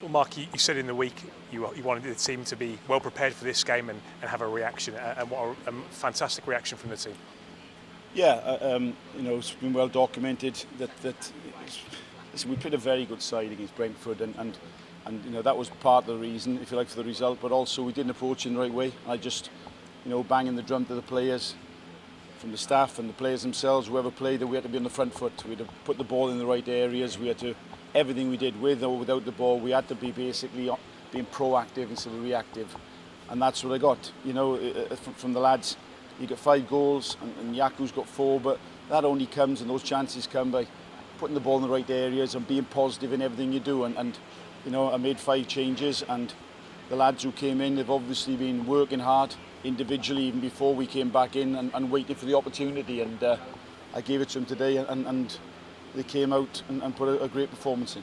Well, Mark, you said in the week you wanted the team to be well prepared for this game and have a reaction, and what a fantastic reaction from the team. Yeah, it's been well documented that we played a very good side against Brentford, and that was part of the reason, if you like, for the result. But also we didn't approach it in the right way. I just, banging the drum to the players, from the staff and the players themselves, whoever played, that we had to be on the front foot. We had to put the ball in the right areas. We had to, everything we did, with or without the ball, we had to be basically being proactive instead of reactive. And that's what I got, from the lads. You get 5 goals and Yakou's got 4, but that only comes, and those chances come by putting the ball in the right areas and being positive in everything you do. And I made 5 changes, and the lads who came in, they've obviously been working hard individually even before we came back in and waiting for the opportunity. And I gave it to them today, and they came out and put a great performance in.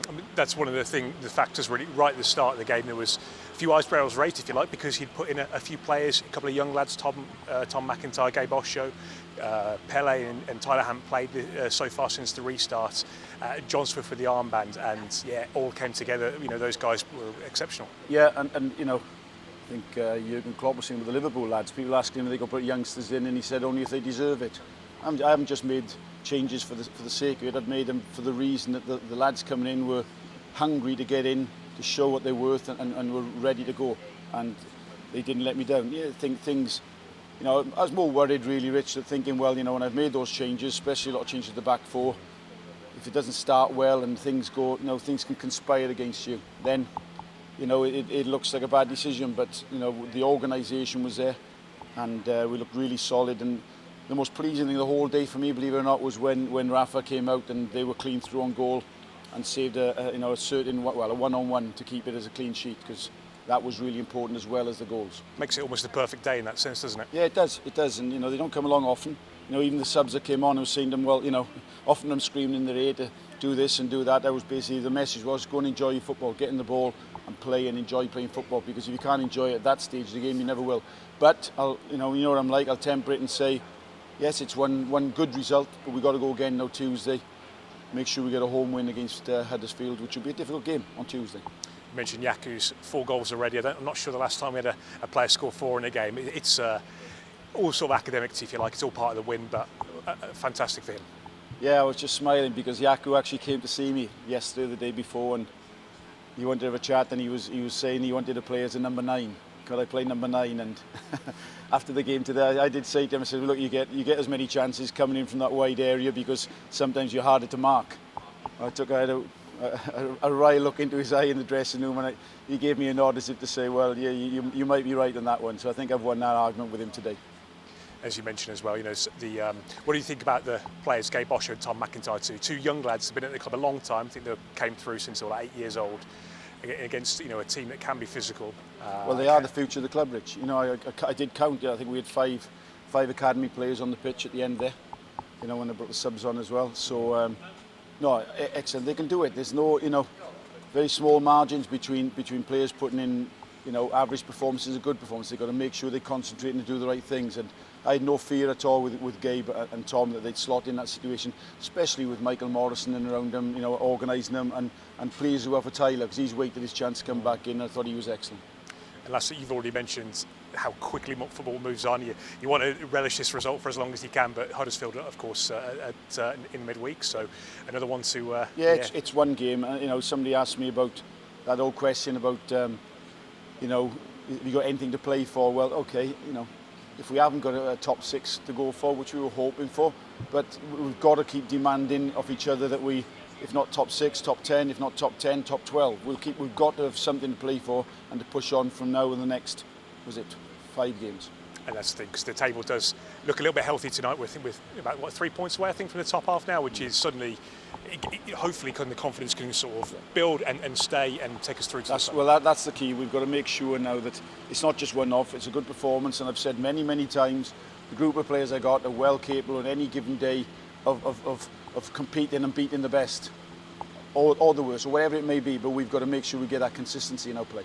I mean, that's one of the factors really right at the start of the game. There was a few eyebrows raised, if you like, because he'd put in a few players, a couple of young lads, Tom McIntyre, Gabe Osho, Pele and Tyler hadn't played so far since the restart. John Swift with the armband, and yeah, all came together. Those guys were exceptional. Yeah, and I think Jurgen Klopp was saying with the Liverpool lads, people asking him if they could put youngsters in, and he said only if they deserve it. I haven't just made changes for the sake of it. I've made them for the reason that the lads coming in were hungry to get in, to show what they're worth, and were ready to go. And they didn't let me down. Yeah, I think things, I was more worried really, Rich, that thinking, well, when I've made those changes, especially a lot of changes to the back four, if it doesn't start well and things go, things can conspire against you, then, it looks like a bad decision. But, the organisation was there, and we looked really solid. And the most pleasing thing the whole day for me, believe it or not, was when Rafa came out and they were clean through on goal and saved a certain, a one-on-one to keep it as a clean sheet, because that was really important as well as the goals. Makes it almost a perfect day in that sense, doesn't it? Yeah, it does. And, they don't come along often. Even the subs that came on, I was saying to them, well, often I'm screaming in their ear to do this and do that. That was basically the message was, go and enjoy your football, get in the ball and play and enjoy playing football, because if you can't enjoy it at that stage of the game, you never will. But, you know what I'm like, I'll temper it and say, yes, it's one good result, but we've got to go again now Tuesday. Make sure we get a home win against Huddersfield, which will be a difficult game on Tuesday. You mentioned Yakou's 4 goals already. I'm not sure the last time we had a player score 4 in a game. It's all sort of academics, if you like. It's all part of the win, but fantastic for him. Yeah, I was just smiling because Yakou actually came to see me yesterday, the day before, and he wanted to have a chat, and he was saying he wanted to play as a number 9. Could I play number 9? And after the game today, I did say to him, I said, look, you get as many chances coming in from that wide area, because sometimes you're harder to mark. I had a wry look into his eye in the dressing room, and he gave me a nod as if to say, well, yeah, you might be right on that one. So I think I've won that argument with him today. As you mentioned as well, what do you think about the players, Gabe Osho and Tom McIntyre, two young lads who've been at the club a long time? I think they came through since they were 8 years old, against a team that can be physical. Well, they are the future of the club, Rich. I did count. I think we had five academy players on the pitch at the end there. When they brought the subs on as well. So no, excellent. They can do it. There's no very small margins between players putting in average performances and good performances. They've got to make sure they concentrate and do the right things. And I had no fear at all with Gabe and Tom that they'd slot in that situation, especially with Michael Morrison and around them, organising them, and pleased with Tyler, because he's waited his chance to come back in. I thought he was excellent. And lastly, you've already mentioned how quickly football moves on. You want to relish this result for as long as you can, but Huddersfield, of course, in midweek, so another one to... It's one game. Somebody asked me about that old question about, have you got anything to play for? Well, okay, if we haven't got a top 6 to go for, which we were hoping for, but we've got to keep demanding of each other that we, if not top 6, top 10, if not top 10, top 12. We've got to have something to play for and to push on from now in the next, 5 games. And that's the thing, because the table does look a little bit healthy tonight. We're about 3 points away, I think, from the top half now, which is suddenly, hopefully, the confidence can sort of build and stay and take us through to the top. Well, that's the key. We've got to make sure now that it's not just one-off. It's a good performance, and I've said many, many times, the group of players I got are well capable on any given day of competing and beating the best, or the worst, or whatever it may be. But we've got to make sure we get that consistency in our play.